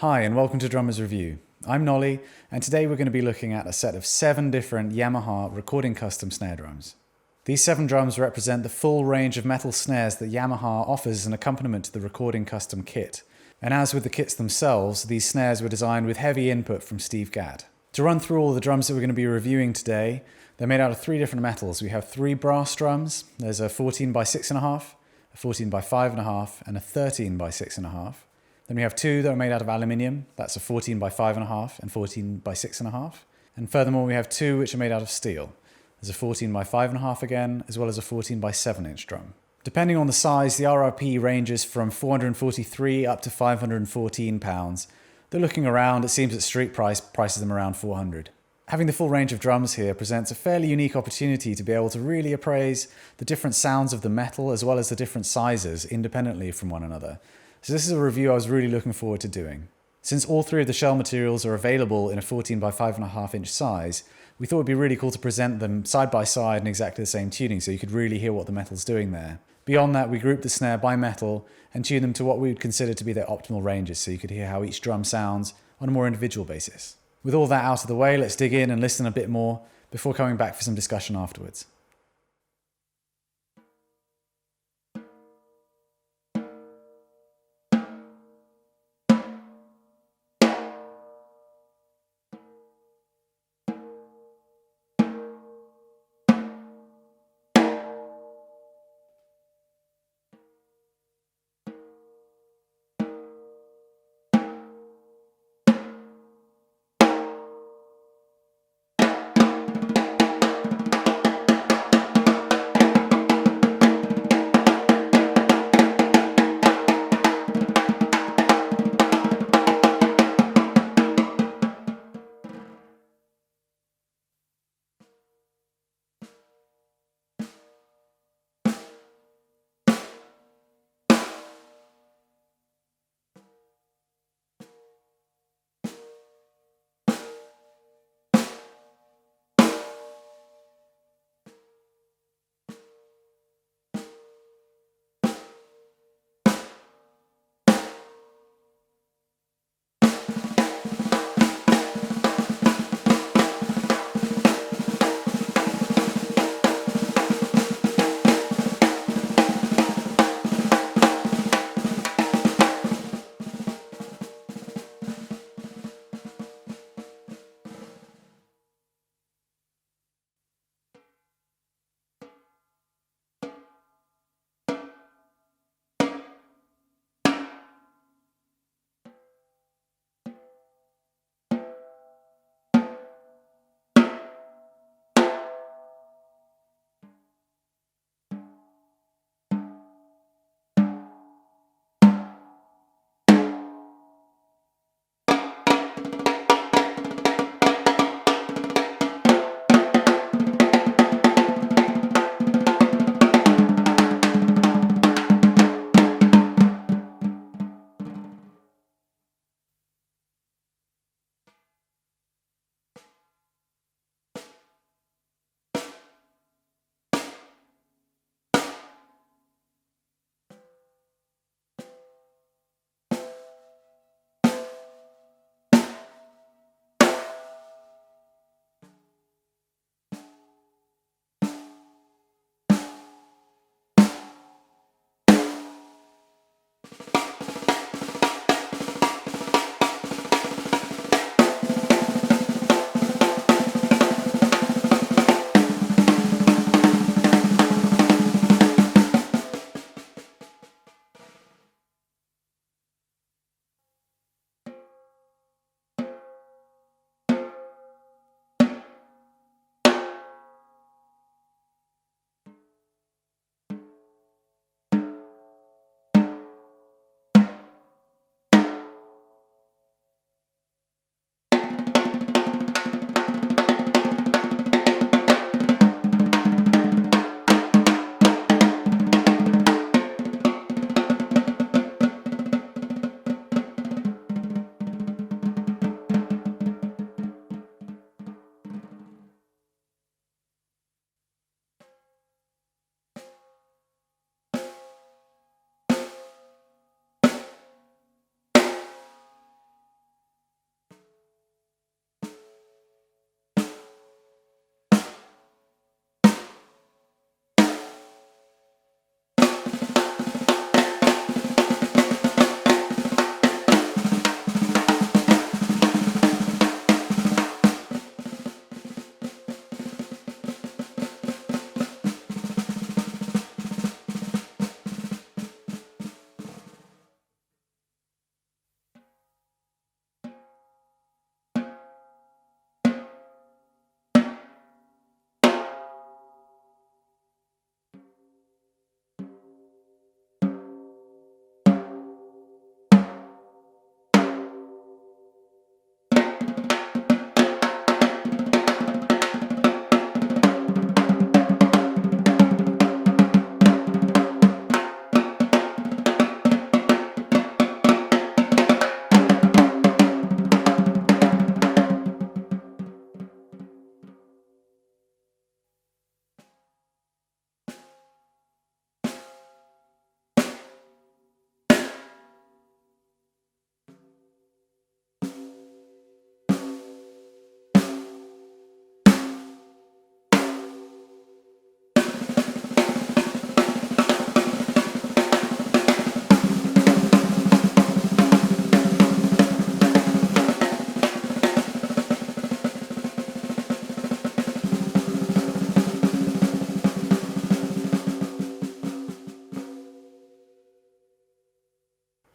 Hi and welcome to Drummers Review. I'm Nolly and today we're going to be looking at a set of 7 different Yamaha recording custom snare drums. These 7 drums represent the full range of metal snares that Yamaha offers as an accompaniment to the recording custom kit. And as with the kits themselves, these snares were designed with heavy input from Steve Gadd. To run through all the drums that we're going to be reviewing today, they're made out of 3 different metals. We have 3 brass drums. There's a 14 by 6.5, a 14 by 5.5 and a 13 by 6.5. Then we have 2 that are made out of aluminium. That's a 14 by 5.5 and 14 by 6.5. And furthermore, we have 2 which are made out of steel. There's a 14 by 5.5 again, as well as a 14 by 7-inch drum. Depending on the size, the RRP ranges from 443 up to 514 pounds. Though looking around, it seems that street prices them around 400. Having the full range of drums here presents a fairly unique opportunity to be able to really appraise the different sounds of the metal as well as the different sizes independently from one another. So this is a review I was really looking forward to doing. Since all 3 of the shell materials are available in a 14 by 5.5 inch size, we thought it would be really cool to present them side by side in exactly the same tuning so you could really hear what the metal's doing there. Beyond that, we grouped the snare by metal and tuned them to what we would consider to be their optimal ranges so you could hear how each drum sounds on a more individual basis. With all that out of the way, let's dig in and listen a bit more before coming back for some discussion afterwards.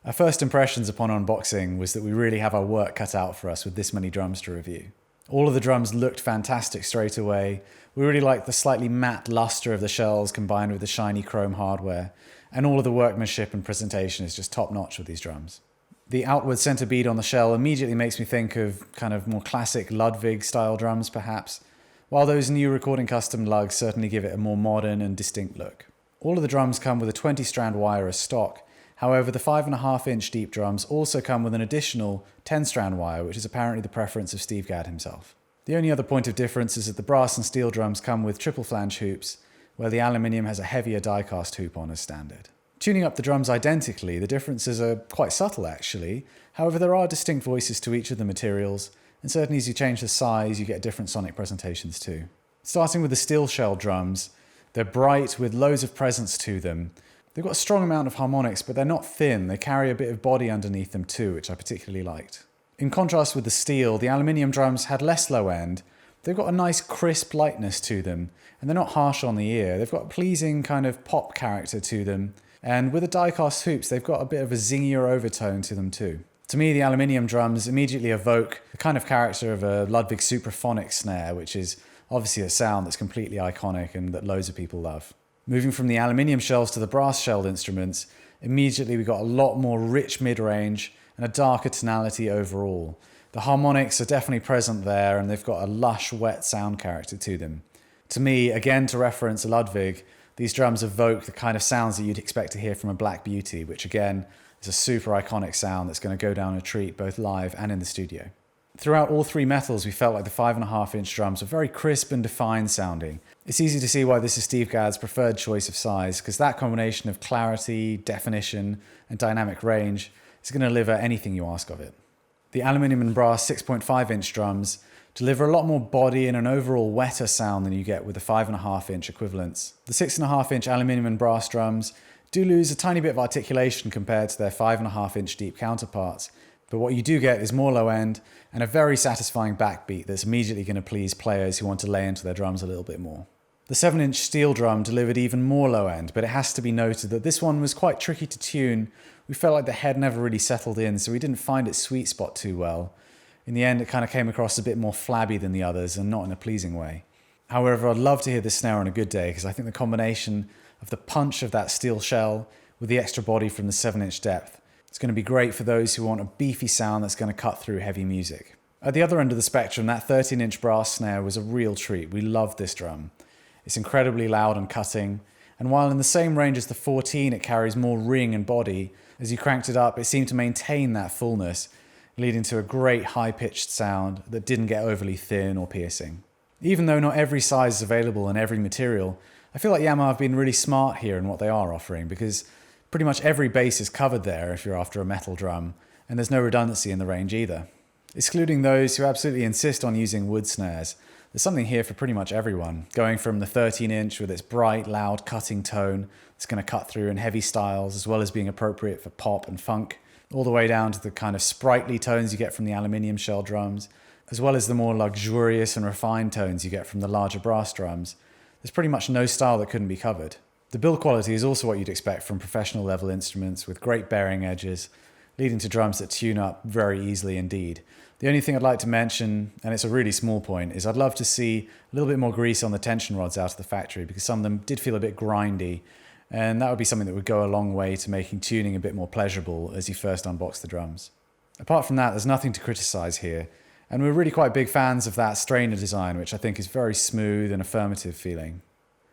Our first impressions upon unboxing was that we really have our work cut out for us with this many drums to review. All of the drums looked fantastic straight away. We really liked the slightly matte luster of the shells combined with the shiny chrome hardware, and all of the workmanship and presentation is just top notch with these drums. The outward center bead on the shell immediately makes me think of kind of more classic Ludwig style drums perhaps, while those new Recording Custom lugs certainly give it a more modern and distinct look. All of the drums come with a 20-strand wire as stock. However, the 5.5-inch deep drums also come with an additional 10-strand wire, which is apparently the preference of Steve Gadd himself. The only other point of difference is that the brass and steel drums come with triple flange hoops, where the aluminium has a heavier die-cast hoop on as standard. Tuning up the drums identically, the differences are quite subtle actually. However, there are distinct voices to each of the materials, and certainly as you change the size, you get different sonic presentations too. Starting with the steel shell drums, they're bright with loads of presence to them. They've got a strong amount of harmonics, but they're not thin. They carry a bit of body underneath them too, which I particularly liked. In contrast with the steel, the aluminium drums had less low end. They've got a nice crisp lightness to them, and they're not harsh on the ear. They've got a pleasing kind of pop character to them, and with the die-cast hoops, they've got a bit of a zingier overtone to them too. To me, the aluminium drums immediately evoke the kind of character of a Ludwig supraphonic snare, which is obviously a sound that's completely iconic and that loads of people love. Moving from the aluminium shells to the brass shelled instruments, immediately we got a lot more rich mid-range and a darker tonality overall. The harmonics are definitely present there, and they've got a lush, wet sound character to them. To me, again to reference a Ludwig, these drums evoke the kind of sounds that you'd expect to hear from a Black Beauty, which again is a super iconic sound that's going to go down a treat both live and in the studio. Throughout all three metals, we felt like the 5.5-inch drums were very crisp and defined sounding. It's easy to see why this is Steve Gadd's preferred choice of size, because that combination of clarity, definition, and dynamic range is going to deliver anything you ask of it. The aluminium and brass 6.5-inch drums deliver a lot more body and an overall wetter sound than you get with the 5.5-inch equivalents. The 6.5-inch aluminium and brass drums do lose a tiny bit of articulation compared to their 5.5-inch deep counterparts, but what you do get is more low end and a very satisfying backbeat that's immediately going to please players who want to lay into their drums a little bit more. The 7-inch steel drum delivered even more low end, but it has to be noted that this one was quite tricky to tune. We felt like the head never really settled in, so we didn't find its sweet spot too well. In the end, it kind of came across a bit more flabby than the others and not in a pleasing way. However, I'd love to hear this snare on a good day, because I think the combination of the punch of that steel shell with the extra body from the 7-inch depth, it's going to be great for those who want a beefy sound that's going to cut through heavy music. At the other end of the spectrum, that 13-inch brass snare was a real treat. We loved this drum. It's incredibly loud and cutting, and while in the same range as the 14 it carries more ring and body, as you cranked it up it seemed to maintain that fullness, leading to a great high-pitched sound that didn't get overly thin or piercing. Even though not every size is available in every material, I feel like Yamaha have been really smart here in what they are offering, because pretty much every bass is covered there if you're after a metal drum, and there's no redundancy in the range either. Excluding those who absolutely insist on using wood snares, there's something here for pretty much everyone, going from the 13-inch with its bright, loud, cutting tone that's going to cut through in heavy styles, as well as being appropriate for pop and funk, all the way down to the kind of sprightly tones you get from the aluminium shell drums, as well as the more luxurious and refined tones you get from the larger brass drums. There's pretty much no style that couldn't be covered. The build quality is also what you'd expect from professional level instruments, with great bearing edges, leading to drums that tune up very easily indeed. The only thing I'd like to mention, and it's a really small point, is I'd love to see a little bit more grease on the tension rods out of the factory, because some of them did feel a bit grindy, and that would be something that would go a long way to making tuning a bit more pleasurable as you first unbox the drums. Apart from that, there's nothing to criticize here, and we're really quite big fans of that strainer design, which I think is very smooth and affirmative feeling.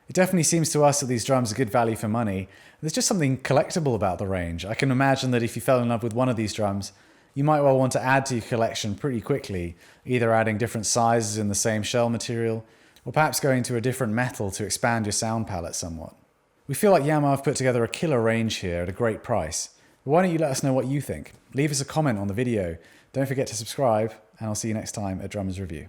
It definitely seems to us that these drums are good value for money. There's just something collectible about the range. I can imagine that if you fell in love with one of these drums, you might well want to add to your collection pretty quickly, either adding different sizes in the same shell material, or perhaps going to a different metal to expand your sound palette somewhat. We feel like Yamaha have put together a killer range here at a great price. But why don't you let us know what you think? Leave us a comment on the video. Don't forget to subscribe, and I'll see you next time at Drummers Review.